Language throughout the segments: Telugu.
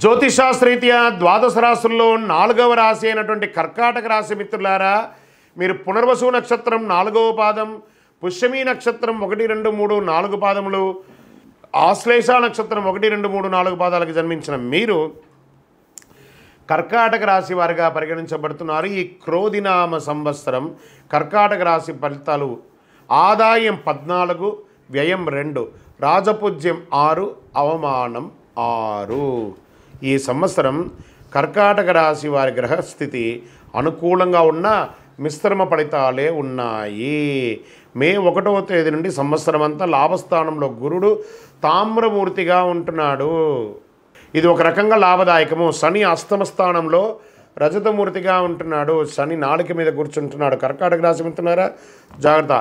జ్యోతిషాస్త్రరీత్యా ద్వాదశ రాశుల్లో 4వ రాశి అయినటువంటి కర్కాటక రాశి మిత్రులారా, మీరు పునర్వసు నక్షత్రం 4వ పాదం, పుష్యమి నక్షత్రం 1, 2, 3, 4 పాదములు, ఆశ్లేష నక్షత్రం 1, 2, 3, 4 పాదాలకు జన్మించిన మీరు కర్కాటక రాశి వారిగా పరిగణించబడుతున్నారు. ఈ క్రోధినామ సంవత్సరం కర్కాటక రాశి ఫలితాలు: ఆదాయం 14, వ్యయం 2, రాజపూజ్యం 6, అవమానం 6. ఈ సంవత్సరం కర్కాటక రాశి వారి గ్రహస్థితి అనుకూలంగా ఉన్న మిశ్రమ ఫలితాలే ఉన్నాయి. మే 1వ తేదీ నుండి సంవత్సరం అంతా లాభస్థానంలో గురుడు తామ్రమూర్తిగా ఉంటున్నాడు. ఇది ఒక రకంగా లాభదాయకము. శని అష్టమ స్థానంలో రజతమూర్తిగా ఉంటున్నాడు. శని నాలుక మీద కూర్చుంటున్నాడు. కర్కాటక రాశి మిత్రులారా జాగ్రత్త.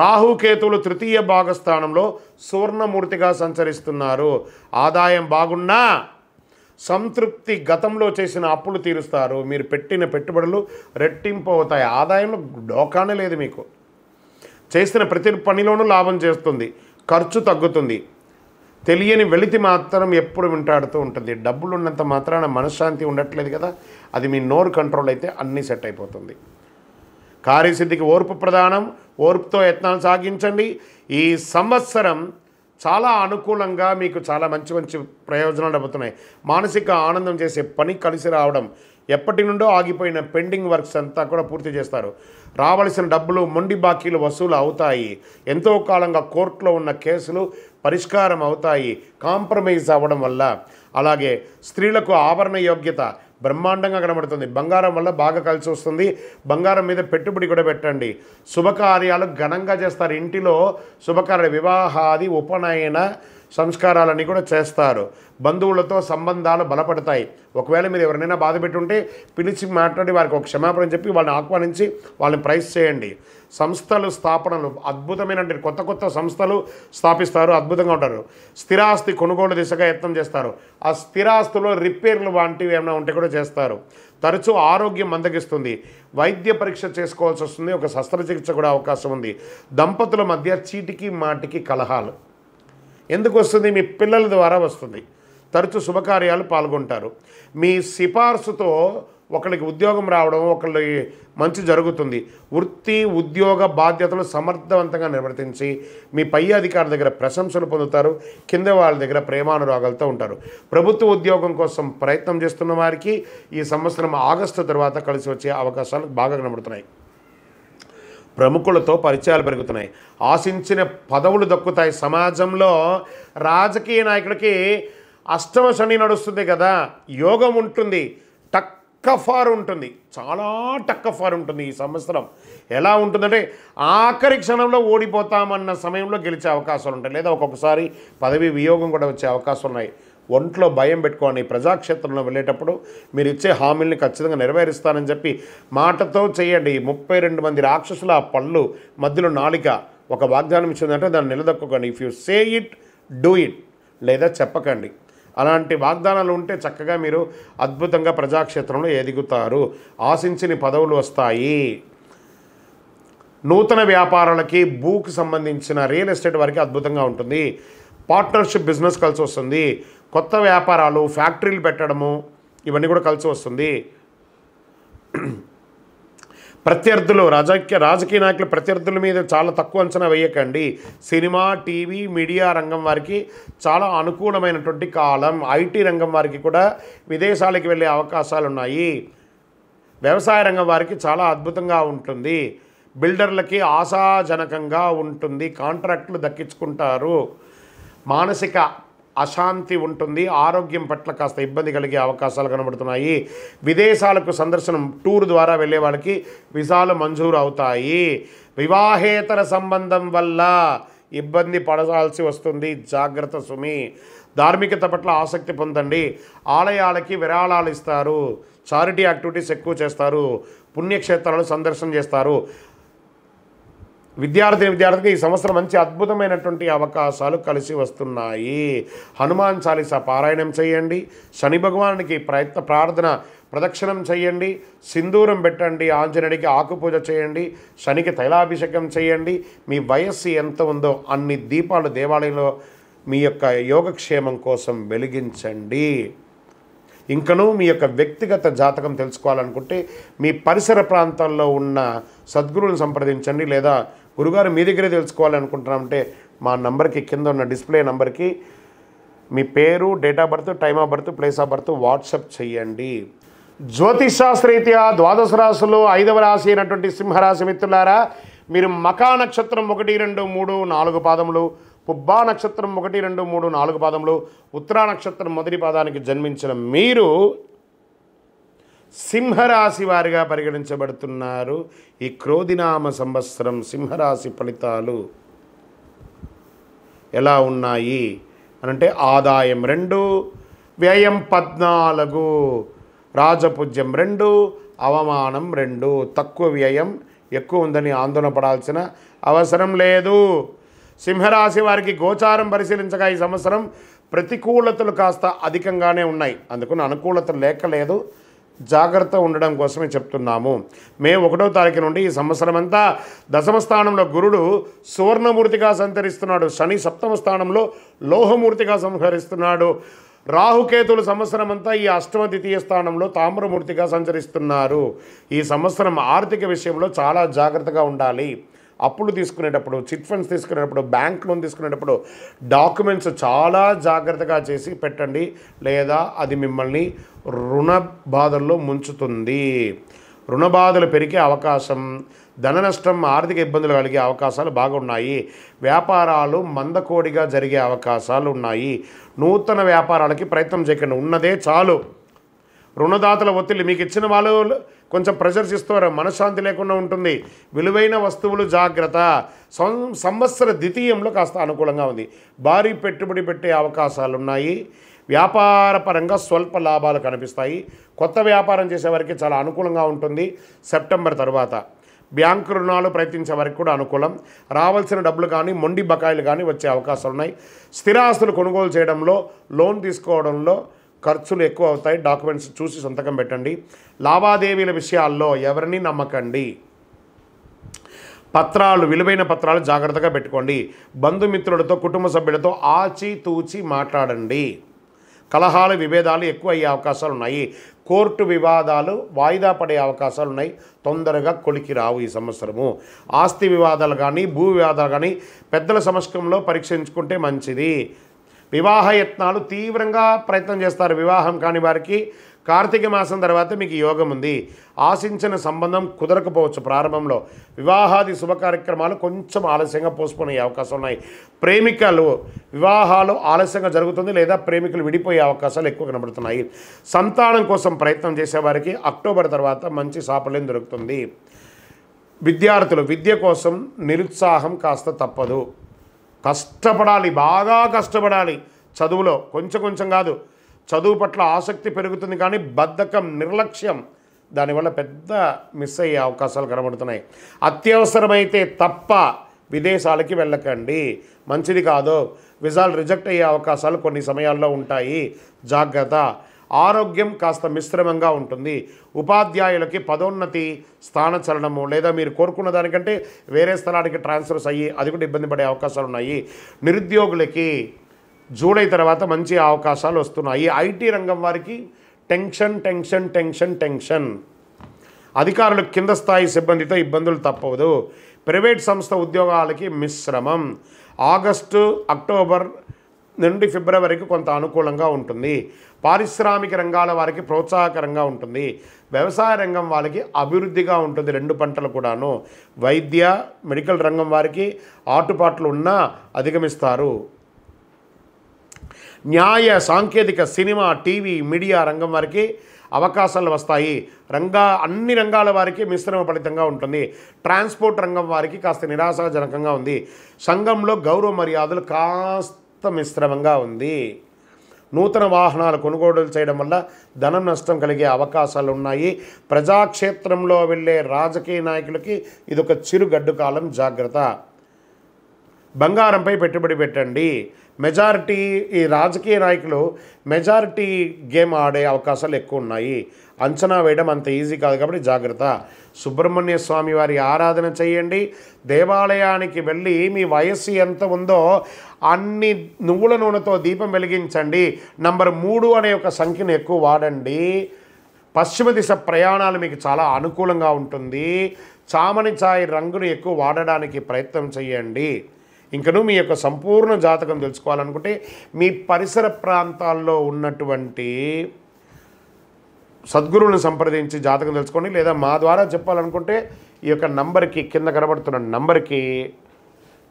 రాహుకేతువులు తృతీయ భాగస్థానంలో సువర్ణమూర్తిగా సంచరిస్తున్నారు. ఆదాయం బాగున్నా సంతృప్తి, గతంలో చేసిన అప్పులు తీరుస్తారు. మీరు పెట్టిన పెట్టుబడులు రెట్టింపు అవుతాయి. ఆదాయంలో డోకానే లేదు. మీకు చేసిన ప్రతి పనిలోనూ లాభం చేస్తుంది. ఖర్చు తగ్గుతుంది. తెలియని వెలితి మాత్రం ఎప్పుడు వెంటాడుతూ ఉంటుంది. డబ్బులు ఉన్నంత మాత్రాన మనశ్శాంతి ఉండట్లేదు కదా, అది మీ నోరు కంట్రోల్ అయితే అన్నీ సెట్ అయిపోతుంది. కార్యసిద్ధికి ఓర్పు ప్రధానం. ఓర్పుతో యత్నాలు సాగించండి. ఈ సంవత్సరం చాలా అనుకూలంగా మీకు చాలా మంచి మంచి ప్రయోజనాలు లభిస్తున్నాయి. మానసిక ఆనందం చేసే పని కలిసి రావడం, ఎప్పటి నుండో ఆగిపోయిన పెండింగ్ వర్క్స్ అంతా కూడా పూర్తి చేస్తారు. రావలసిన డబ్బులు, మొండి బాకీలు వసూలు అవుతాయి. ఎంతో కాలంగా కోర్టులో ఉన్న కేసులు పరిష్కారం అవుతాయి కాంప్రమైజ్ అవ్వడం వల్ల. అలాగే స్త్రీలకు ఆభరణ యోగ్యత బ్రహ్మాండంగా కనబడుతుంది. బంగారం వల్ల బాగా కలిసి వస్తుంది. బంగారం మీద పెట్టుబడి కూడా పెట్టండి. శుభకార్యాలు ఘనంగా చేస్తారు. ఇంటిలో శుభకార్య, వివాహాది, ఉపనయన సంస్కారాలన్నీ కూడా చేస్తారు. బంధువులతో సంబంధాలు బలపడతాయి. ఒకవేళ మీరు ఎవరినైనా బాధ పెట్టుంటే పిలిచి మాట్లాడి వారికి ఒక క్షమాపణ చెప్పి వాళ్ళని ఆహ్వానించి వాళ్ళని ప్రైజ్ చేయండి. సంస్థలు స్థాపనలు అద్భుతమైన కొత్త కొత్త సంస్థలు స్థాపిస్తారు. అద్భుతంగా ఉంటారు. స్థిరాస్తి కొనుగోలు దిశగా యత్నం చేస్తారు. ఆ స్థిరాస్తులో రిపేర్లు వంటివి ఏమైనా ఉంటే కూడా చేస్తారు. తరచూ ఆరోగ్యం మందగిస్తుంది. వైద్య పరీక్ష చేసుకోవాల్సి వస్తుంది. ఒక శస్త్రచికిత్స కూడా అవకాశం ఉంది. దంపతుల మధ్య చీటికి మాటికి కలహాలు ఎందుకు వస్తుంది? మీ పిల్లల ద్వారా వస్తుంది. తరచూ శుభకార్యాలు పాల్గొంటారు. మీ సిఫార్సుతో ఒకరికి ఉద్యోగం రావడం, ఒకరికి మంచి జరుగుతుంది. వృత్తి ఉద్యోగ బాధ్యతలు సమర్థవంతంగా నిర్వర్తించి మీ పై అధికారి దగ్గర ప్రశంసలు పొందుతారు. కింద వాళ్ళ దగ్గర ప్రేమానురాగాలతో ఉంటారు. ప్రభుత్వ ఉద్యోగం కోసం ప్రయత్నం చేస్తున్న వారికి ఈ సంవత్సరం ఆగస్టు తర్వాత కలిసి వచ్చే అవకాశాలు బాగా కనబడుతున్నాయి. ప్రముఖులతో పరిచయాలు పెరుగుతున్నాయి. ఆశించిన పదవులు దక్కుతాయి. సమాజంలో రాజకీయ నాయకుడికి అష్టమ శని నడుస్తుంది కదా, యోగం ఉంటుంది. టక్కఫార్ ఉంటుంది. చాలా టక్కఫార్ ఉంటుంది ఈ సంవత్సరం. ఎలా ఉంటుందంటే ఆఖరి క్షణంలో ఓడిపోతామన్న సమయంలో గెలిచే అవకాశాలు ఉంటాయి. లేదా ఒక్కొక్కసారి పదవి వియోగం కూడా వచ్చే అవకాశాలు ఉన్నాయి. ఒంట్లో భయం పెట్టుకోండి. ప్రజాక్షేత్రంలో వెళ్ళేటప్పుడు మీరు ఇచ్చే హామీల్ని ఖచ్చితంగా నెరవేరుస్తానని చెప్పి మాటతో చేయండి. 32 మంది రాక్షసుల పళ్ళు మధ్యలో నాలిక ఒక వాగ్దానం ఇచ్చిందంటే దాన్ని నిలదొక్కకండి. If you say it do it, లేదా చెప్పకండి. అలాంటి వాగ్దానాలు ఉంటే చక్కగా మీరు అద్భుతంగా ప్రజాక్షేత్రంలో ఎదుగుతారు. ఆశించిన పదవులు వస్తాయి. నూతన వ్యాపారాలకి, భూకి సంబంధించిన రియల్ ఎస్టేట్ వారికి అద్భుతంగా ఉంటుంది. పార్ట్నర్షిప్ బిజినెస్ కలిసి వస్తుంది. కొత్త వ్యాపారాలు, ఫ్యాక్టరీలు పెట్టడము ఇవన్నీ కూడా కలిసి వస్తుంది. ప్రత్యర్థులు, రాజకీయ నాయకులు ప్రత్యర్థుల మీద చాలా తక్కువ అంచనా వేయకండి. సినిమా, టీవీ, మీడియా రంగం వారికి చాలా అనుకూలమైనటువంటి కాలం. ఐటీ రంగం వారికి కూడా విదేశాలకు వెళ్ళే అవకాశాలు ఉన్నాయి. వ్యవసాయ రంగం వారికి చాలా అద్భుతంగా ఉంటుంది. బిల్డర్లకి ఆశాజనకంగా ఉంటుంది. కాంట్రాక్టులు దక్కించుకుంటారు. మానసిక అశాంతి ఉంటుంది. ఆరోగ్యం పట్ల కాస్త ఇబ్బంది కలిగే అవకాశాలు కనబడుతున్నాయి. విదేశాలకు సందర్శనం, టూర్ ద్వారా వెళ్ళే వాళ్ళకి వీసాలు మంజూరు అవుతాయి. వివాహేతర సంబంధం వల్ల ఇబ్బంది పడాల్సి వస్తుంది. జాగ్రత్త సుమి. ధార్మికత పట్ల ఆసక్తి పొందండి. ఆలయాలకి విరాళాలు ఇస్తారు. చారిటీ యాక్టివిటీస్ ఎక్కువ చేస్తారు. పుణ్యక్షేత్రాలు సందర్శన చేస్తారు. విద్యార్థికి ఈ సంవత్సరం మంచి అద్భుతమైనటువంటి అవకాశాలు కలిసి వస్తున్నాయి. హనుమాన్ చాలీసా పారాయణం చేయండి. శని భగవానునికి ప్రార్థన ప్రదక్షిణం చేయండి. సింధూరం పెట్టండి. ఆంజనేయుడికి ఆకుపూజ చేయండి. శనికి తైలాభిషేకం చేయండి. మీ వయస్సు ఎంత ఉందో అన్ని దీపాలు దేవాలయంలో మీ యొక్క యోగక్షేమం కోసం వెలిగించండి. ఇంకనూ మీ యొక్క వ్యక్తిగత జాతకం తెలుసుకోవాలనుకుంటే మీ పరిసర ప్రాంతాల్లో ఉన్న సద్గురువులను సంప్రదించండి. లేదా గురుగారు మీ దగ్గరే తెలుసుకోవాలనుకుంటున్నామంటే మా నంబర్కి, కింద ఉన్న డిస్ప్లే నంబర్కి మీ పేరు, date of birth, time of birth, place of birth WhatsApp చేయండి. జ్యోతిషాస్త్రరీత్యా ద్వాదశ రాశులు 5వ రాశి అయినటువంటి సింహరాశి మిత్రులారా, మీరు మకా నక్షత్రం 1, 2, 3, 4 పాదములు, పుబ్బా నక్షత్రం 1, 2, 3, 4 పాదములు, ఉత్తరా నక్షత్రం మొదటి పాదానికి జన్మించిన మీరు సింహరాశి వారిగా పరిగణించబడుతున్నారు. ఈ క్రోధినామ సంవత్సరం సింహరాశి ఫలితాలు ఎలా ఉన్నాయి అనంటే ఆదాయం 2, వ్యయం 14, రాజపూజ్యం 2, అవమానం 2. తక్కువ వ్యయం, ఎక్కువ ఉందని ఆందోళన పడాల్సిన అవసరం లేదు. సింహరాశి వారికి గోచారం పరిశీలించగా ఈ సంవత్సరం ప్రతికూలతలు కాస్త అధికంగానే ఉన్నాయి. అందుకని అనుకూలతలు లేకలేదు, జాగ్రత్త ఉండడం కోసమే చెప్తున్నాము. మే 1వ తారీఖు నుండి ఈ సంవత్సరం అంతా దశమ స్థానంలో గురుడు సువర్ణమూర్తిగా సంచరిస్తున్నాడు. శని 7వ స్థానంలో లోహమూర్తిగా సంహరిస్తున్నాడు. రాహుకేతులు సంవత్సరం అంతా ఈ 8వ ద్వితీయ స్థానంలో తామ్రమూర్తిగా సంచరిస్తున్నారు. ఈ సంవత్సరం ఆర్థిక విషయంలో చాలా జాగ్రత్తగా ఉండాలి. అప్పులు తీసుకునేటప్పుడు, చిట్ ఫండ్స్ తీసుకునేటప్పుడు, బ్యాంక్ లోన్ తీసుకునేటప్పుడు డాక్యుమెంట్స్ చాలా జాగ్రత్తగా చేసి పెట్టండి, లేదా అది మిమ్మల్ని రుణ బాధల్లో ముంచుతుంది. రుణ బాధలు పెరిగే అవకాశం, ధన నష్టం, ఆర్థిక ఇబ్బందులు కలిగే అవకాశాలు బాగున్నాయి. వ్యాపారాలు మందకోడిగా జరిగే అవకాశాలు ఉన్నాయి. నూతన వ్యాపారాలకి ప్రయత్నం చేయకండి, ఉన్నదే చాలు. రుణదాతల ఒత్తిడి, మీకు ఇచ్చిన వాళ్ళు కొంచెం ప్రెషర్స్ ఇస్తారు, మనశ్శాంతి లేకుండా ఉంటుంది. విలువైన వస్తువులు జాగ్రత్త. సంవత్సర ద్వితీయంలో కాస్త అనుకూలంగా ఉంది. భారీ పెట్టుబడి పెట్టే అవకాశాలు ఉన్నాయి. వ్యాపార పరంగా స్వల్ప లాభాలు కనిపిస్తాయి. కొత్త వ్యాపారం చేసేవారికి చాలా అనుకూలంగా ఉంటుంది. సెప్టెంబర్ తర్వాత బ్యాంకు రుణాలు ప్రయత్నించే వారికి కూడా అనుకూలం. రావాల్సిన డబ్బులు కానీ, మొండి బకాయిలు కానీ వచ్చే అవకాశాలు ఉన్నాయి. స్థిరాస్తులు కొనుగోలు చేయడంలో, లోన్ తీసుకోవడంలో ఖర్చులు ఎక్కువ అవుతాయి. డాక్యుమెంట్స్ చూసి సంతకం పెట్టండి. లావాదేవీల విషయాల్లో ఎవరిని నమ్మకండి. పత్రాలు, విలువైన పత్రాలు జాగ్రత్తగా పెట్టుకోండి. బంధుమిత్రులతో, కుటుంబ సభ్యులతో ఆచితూచి మాట్లాడండి. కలహాలు, విభేదాలు ఎక్కువ అయ్యే అవకాశాలు ఉన్నాయి. కోర్టు వివాదాలు వాయిదా పడే అవకాశాలు ఉన్నాయి. తొందరగా కొలికి రావు ఈ సంవత్సరము. ఆస్తి వివాదాలు కానీ, భూ వివాదాలు కానీ పెద్దల సమక్షంలో పరీక్షించుకుంటే మంచిది. వివాహ యత్నాలు తీవ్రంగా ప్రయత్నం చేస్తారు. వివాహం కాని వారికి కార్తీక మాసం తర్వాత మీకు యోగం ఉంది. ఆశించిన సంబంధం కుదరకపోవచ్చు ప్రారంభంలో. వివాహాది శుభ కార్యక్రమాలు కొంచెం ఆలస్యంగా పోస్ట్పోన్ అయ్యే అవకాశాలు ఉన్నాయి. ప్రేమికలు వివాహాలు ఆలస్యంగా జరుగుతుంది, లేదా ప్రేమికులు విడిపోయే అవకాశాలు ఎక్కువ కనబడుతున్నాయి. సంతానం కోసం ప్రయత్నం చేసేవారికి అక్టోబర్ తర్వాత మంచి సాఫల్యం దొరుకుతుంది. విద్యార్థులు విద్య కోసం నిరుత్సాహం కాస్త తప్పదు. కష్టపడాలి, బాగా కష్టపడాలి. చదువులో కొంచెం కొంచెం కాదు, చదువు పట్ల ఆసక్తి పెరుగుతుంది, కానీ బద్ధకం, నిర్లక్ష్యం దానివల్ల పెద్ద మిస్ అయ్యే అవకాశాలు కనబడుతున్నాయి. అత్యవసరమైతే తప్ప విదేశాలకి వెళ్ళకండి, మంచిది కాదు. విజాలు రిజెక్ట్ అయ్యే అవకాశాలు కొన్ని సమయాల్లో ఉంటాయి, జాగ్రత్త. ఆరోగ్యం కాస్త మిశ్రమంగా ఉంటుంది. ఉపాధ్యాయులకి పదోన్నతి, స్థానచలనము, లేదా మీరు కోరుకున్న దానికంటే వేరే స్థలానికి ట్రాన్స్ఫర్స్ అయ్యి అది కూడా ఇబ్బంది పడే అవకాశాలు ఉన్నాయి. నిరుద్యోగులకి జూలై తర్వాత మంచి అవకాశాలు వస్తున్నాయి. ఐటీ రంగం వారికి టెన్షన్ టెన్షన్ టెన్షన్ టెన్షన్. అధికారులు కింద స్థాయి సిబ్బందితో ఇబ్బందులు తప్పవదు. ప్రైవేట్ సంస్థ ఉద్యోగాలకి మిశ్రమం. ఆగస్టు, అక్టోబర్ నుండి ఫిబ్రవరికి కొంత అనుకూలంగా ఉంటుంది. పారిశ్రామిక రంగాల వారికి ప్రోత్సాహకరంగా ఉంటుంది. వ్యవసాయ రంగం వారికి అభివృద్ధిగా ఉంటుంది, 2 పంటలు కూడాను. వైద్య, మెడికల్ రంగం వారికి ఆటుపాట్లు ఉన్నా అధిగమిస్తారు. న్యాయ, సాంకేతిక, సినిమా, టీవీ, మీడియా రంగం వారికి అవకాశాలు వస్తాయి. అన్ని రంగాల వారికి మిశ్రమ ఫలితంగా ఉంటుంది. ట్రాన్స్పోర్ట్ రంగం వారికి కాస్త నిరాశాజనకంగా ఉంది. సంఘంలో గౌరవ మర్యాదలు కాస్త మిశ్రమంగా ఉంది. నూతన వాహనాలు కొనుగోలు చేయడం వల్ల ధనం నష్టం కలిగే అవకాశాలు ఉన్నాయి. ప్రజాక్షేత్రంలో వెళ్ళే రాజకీయ నాయకులకి ఇదొక చిరుగడ్డు కాలం, జాగ్రత్త. బంగారంపై పెట్టుబడి పెట్టండి. మెజారిటీ ఈ రాజకీయ నాయకులు మెజారిటీ గేమ్ ఆడే అవకాశాలు ఎక్కువ ఉన్నాయి. అంచనా వేయడం అంత ఈజీ కాదు కాబట్టి జాగ్రత్త. సుబ్రహ్మణ్య స్వామి వారి ఆరాధన చేయండి. దేవాలయానికి వెళ్ళి మీ వయస్సు ఎంత ఉందో అన్ని నువ్వుల నూనెతో దీపం వెలిగించండి. నంబర్ 3 అనే ఒక సంఖ్యను ఎక్కువ వాడండి. పశ్చిమ దిశ ప్రయాణాలు మీకు చాలా అనుకూలంగా ఉంటుంది. చామని ఛాయ్ రంగును ఎక్కువ వాడడానికి ప్రయత్నం చేయండి. ఇంకను మీ యొక్క సంపూర్ణ జాతకం తెలుసుకోవాలనుకుంటే మీ పరిసర ప్రాంతాల్లో ఉన్నటువంటి సద్గురువులను సంప్రదించి జాతకం తెలుసుకోండి. లేదా మా ద్వారా చెప్పాలనుకుంటే ఈ యొక్క నంబర్కి, కింద కనబడుతున్న నంబర్కి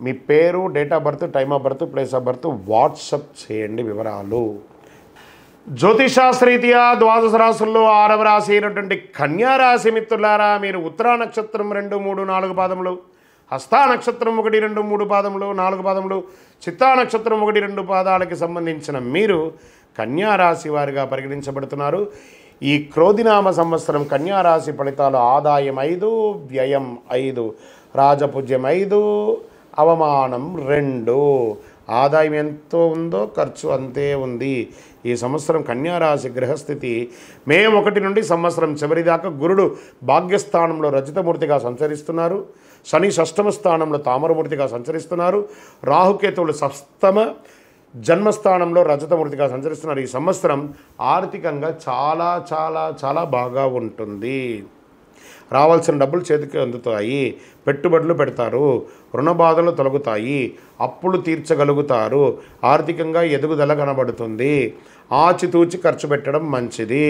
మీ పేరు, date of birth, time of birth, place of birth WhatsApp చేయండి వివరాలు. జ్యోతిషాస్త్రరీత్యా ద్వాదశ రాశుల్లో 6వ రాశి అయినటువంటి కన్యా రాశి మిత్రులారా, మీరు ఉత్తరా నక్షత్రం 2, 3, 4 పాదములు, హస్తా నక్షత్రం 1, 2, 3 పాదములు, 4 పాదములు, చిత్తా నక్షత్రం 1, 2 పాదాలకి సంబంధించిన మీరు కన్యా రాశి వారిగా పరిగణించబడుతున్నారు. ఈ క్రోధినామ సంవత్సరం కన్యా రాశి ఫలితాలు: ఆదాయం 5, వ్యయం 5, రాజపూజ్యం 5, అవమానం 2. ఆదాయం ఎంతో ఉందో ఖర్చు అంతే ఉంది. ఈ సంవత్సరం కన్యారాశి గ్రహస్థితి మే 1 నుండి సంవత్సరం చివరి దాకా గురుడు భాగ్యస్థానంలో రజితమూర్తిగా సంచరిస్తున్నారు. శని షష్టమ స్థానంలో తామరమూర్తిగా సంచరిస్తున్నారు. రాహుకేతువులు సప్తమ జన్మస్థానంలో రజతమూర్తిగా సంచరిస్తున్నారు. ఈ సంవత్సరం ఆర్థికంగా చాలా చాలా చాలా బాగా ఉంటుంది. రావాల్సిన డబ్బులు చేతికి అందుతాయి. పెట్టుబడులు పెడతారు. రుణ బాధలు తొలగుతాయి. అప్పులు తీర్చగలుగుతారు. ఆర్థికంగా ఎదుగుదల కనబడుతుంది. ఆచితూచి ఖర్చు పెట్టడం మంచిది.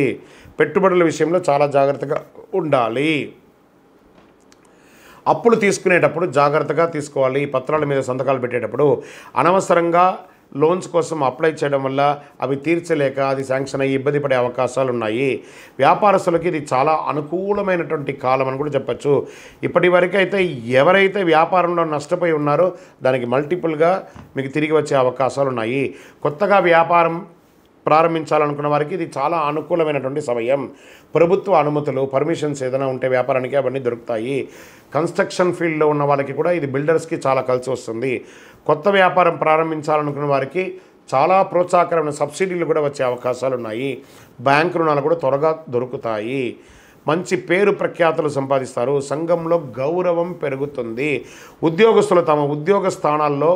పెట్టుబడుల విషయంలో చాలా జాగ్రత్తగా ఉండాలి. అప్పులు తీసుకునేటప్పుడు జాగ్రత్తగా తీసుకోవాలి. పత్రాల మీద సంతకాలు పెట్టేటప్పుడు అనవసరంగా లోన్స్ కోసం అప్లై చేయడం వల్ల అవి తీర్చలేక అది శాంక్షన్ అయ్యి ఇబ్బంది పడే అవకాశాలు ఉన్నాయి. వ్యాపారస్తులకి ఇది చాలా అనుకూలమైనటువంటి కాలం అని కూడా చెప్పచ్చు. ఇప్పటి వరకు అయితే ఎవరైతే వ్యాపారంలో నష్టపోయి ఉన్నారో దానికి మల్టిపుల్గా మీకు తిరిగి వచ్చే అవకాశాలు ఉన్నాయి. కొత్తగా వ్యాపారం ప్రారంభించాలనుకున్న వారికి ఇది చాలా అనుకూలమైనటువంటి సమయం. ప్రభుత్వ అనుమతులు, పర్మిషన్స్ ఏదైనా ఉంటే వ్యాపారానికి అవన్నీ దొరుకుతాయి. కన్స్ట్రక్షన్ ఫీల్డ్లో ఉన్న వాళ్ళకి కూడా ఇది బిల్డర్స్కి చాలా కలిసి వస్తుంది. కొత్త వ్యాపారం ప్రారంభించాలనుకున్న వారికి చాలా ప్రోత్సాహకరమైన సబ్సిడీలు కూడా వచ్చే అవకాశాలు ఉన్నాయి. బ్యాంకు రుణాలు కూడా త్వరగా దొరుకుతాయి. మంచి పేరు ప్రఖ్యాతులు సంపాదిస్తారు. సంఘంలో గౌరవం పెరుగుతుంది. ఉద్యోగస్తులు తమ ఉద్యోగ స్థానాల్లో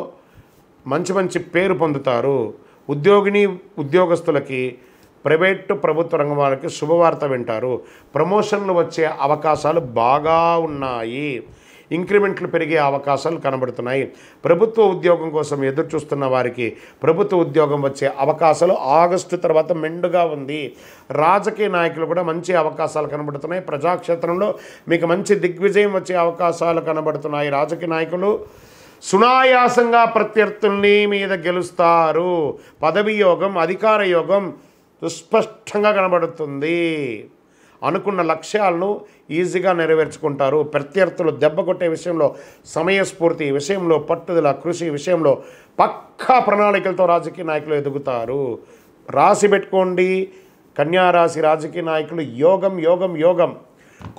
మంచి మంచి పేరు పొందుతారు. ఉద్యోగస్తులకి ప్రైవేటు ప్రభుత్వ రంగం వారికి శుభవార్త వింటారు. ప్రమోషన్లు వచ్చే అవకాశాలు బాగా ఉన్నాయి. ఇంక్రిమెంట్లు పెరిగే అవకాశాలు కనబడుతున్నాయి. ప్రభుత్వ ఉద్యోగం కోసం ఎదురు చూస్తున్న వారికి ప్రభుత్వ ఉద్యోగం వచ్చే అవకాశాలు ఆగస్టు తర్వాత మెండుగా ఉంది. రాజకీయ నాయకులు కూడా మంచి అవకాశాలు కనబడుతున్నాయి. ప్రజాక్షేత్రంలో మీకు మంచి దిగ్విజయం వచ్చే అవకాశాలు కనబడుతున్నాయి. రాజకీయ నాయకులు సునాయాసంగా ప్రత్యర్థుల్ని మీద గెలుస్తారు. పదవి యోగం, అధికార యోగం సుస్పష్టంగా కనబడుతుంది. అనుకున్న లక్ష్యాలను ఈజీగా నెరవేర్చుకుంటారు. ప్రత్యర్థులు దెబ్బ కొట్టే విషయంలో సమయస్ఫూర్తి విషయంలో, పట్టుదల, కృషి విషయంలో పక్కా ప్రణాళికలతో రాజకీయ నాయకులు ఎదుగుతారు. రాసి పెట్టుకోండి, కన్యారాశి రాజకీయ నాయకులు యోగం యోగం యోగం.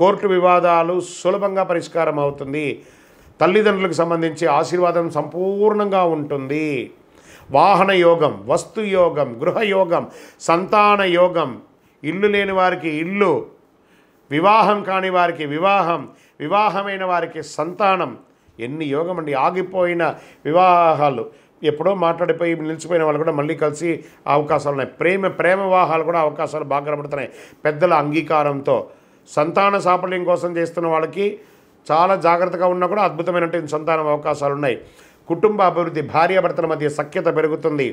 కోర్టు వివాదాలు సులభంగా పరిష్కారం అవుతుంది. తల్లిదండ్రులకు సంబంధించి ఆశీర్వాదం సంపూర్ణంగా ఉంటుంది. వాహన యోగం, వస్తు యోగం, గృహయోగం, సంతాన యోగం, ఇల్లు లేని వారికి ఇల్లు, వివాహం కాని వారికి వివాహం, వివాహమైన వారికి సంతానం. ఎన్ని యోగం అండి. ఆగిపోయిన వివాహాలు, ఎప్పుడో మాట్లాడిపోయి నిలిచిపోయిన వాళ్ళు కూడా మళ్ళీ కలిసి అవకాశాలు ఉన్నాయి. ప్రేమ వివాహాలు కూడా అవకాశాలు బాగా కనబడుతున్నాయి పెద్దల అంగీకారంతో. సంతాన సాఫల్యం కోసం చేస్తున్న వాళ్ళకి చాలా జాగ్రత్తగా ఉన్నా కూడా అద్భుతమైనటువంటి సంతానం అవకాశాలు ఉన్నాయి. కుటుంబ అభివృద్ధి, భార్యాభర్తల మధ్య సఖ్యత పెరుగుతుంది.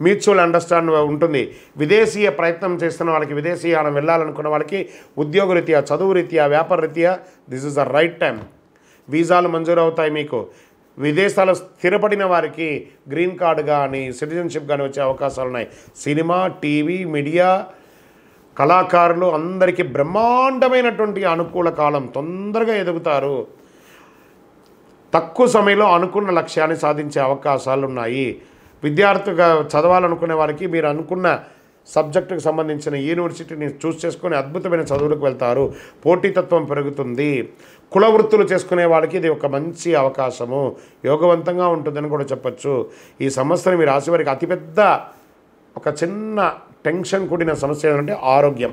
మ్యూచువల్ అండర్స్టాండ్ ఉంటుంది. విదేశీయ ప్రయత్నం చేస్తున్న వాళ్ళకి, విదేశీయానం వెళ్ళాలనుకున్న వాళ్ళకి ఉద్యోగరీత్యా, చదువు రీత్యా, వ్యాపార రీత్యా this is the right time. వీసాలు మంజూరు అవుతాయి మీకు. విదేశాల్లో స్థిరపడిన వారికి గ్రీన్ కార్డు కానీ సిటిజన్షిప్ కానీ వచ్చే అవకాశాలు ఉన్నాయి. సినిమా, టీవీ, మీడియా, కళాకారులు అందరికీ బ్రహ్మాండమైనటువంటి అనుకూల కాలం. తొందరగా ఎదుగుతారు. తక్కువ సమయంలో అనుకున్న లక్ష్యాన్ని సాధించే అవకాశాలు ఉన్నాయి. విద్యార్థిగా చదవాలనుకునే వారికి మీరు అనుకున్న సబ్జెక్టుకు సంబంధించిన యూనివర్సిటీని చూస్ చేసుకొని అద్భుతమైన చదువులకు వెళ్తారు. పోటీతత్వం పెరుగుతుంది. కుల వృత్తులు చేసుకునే వాళ్ళకి ఇది ఒక మంచి అవకాశము, యోగవంతంగా ఉంటుందని కూడా చెప్పచ్చు. ఈ సంవత్సరం మీ రాశి వారికి అతిపెద్ద ఒక చిన్న టెన్షన్ కూడిన సమస్య ఏంటంటే ఆరోగ్యం.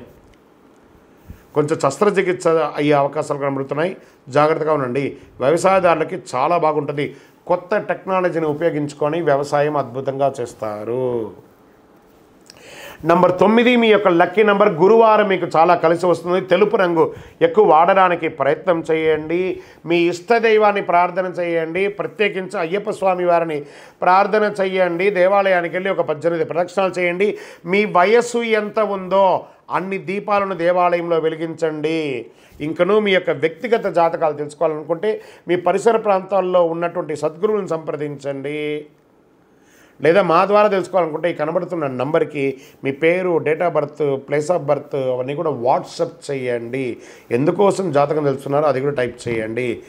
కొంచెం శస్త్రచికిత్స అయ్యే అవకాశాలు కనబడుతున్నాయి, జాగ్రత్తగా ఉండండి. వ్యవసాయదారులకి చాలా బాగుంటుంది. కొత్త టెక్నాలజీని ఉపయోగించుకొని వ్యవసాయం అద్భుతంగా చేస్తారు. నంబర్ 9 మీ యొక్క లక్కీ నంబర్. గురువారం మీకు చాలా కలిసి వస్తుంది. తెలుపు రంగు ఎక్కువ వాడడానికి ప్రయత్నం చేయండి. మీ ఇష్టదైవాన్ని ప్రార్థన చేయండి. ప్రత్యేకించి అయ్యప్ప స్వామి వారిని ప్రార్థన చేయండి. దేవాలయానికి వెళ్ళి ఒక 18 ప్రదక్షిణాలు చేయండి. మీ వయస్సు ఎంత ఉందో అన్ని దీపాలను దేవాలయంలో వెలిగించండి. ఇంకనూ మీ యొక్క వ్యక్తిగత జాతకాలు తెలుసుకోవాలనుకుంటే మీ పరిసర ప్రాంతాల్లో ఉన్నటువంటి సద్గురువులను సంప్రదించండి. లేదా మా ద్వారా తెలుసుకోవాలనుకుంటే ఈ కనబడుతున్న నంబర్కి మీ పేరు, date of birth, place of birth అవన్నీ కూడా వాట్సప్ చేయండి. ఎందుకోసం జాతకం తెలుస్తున్నారో అది కూడా టైప్ చేయండి.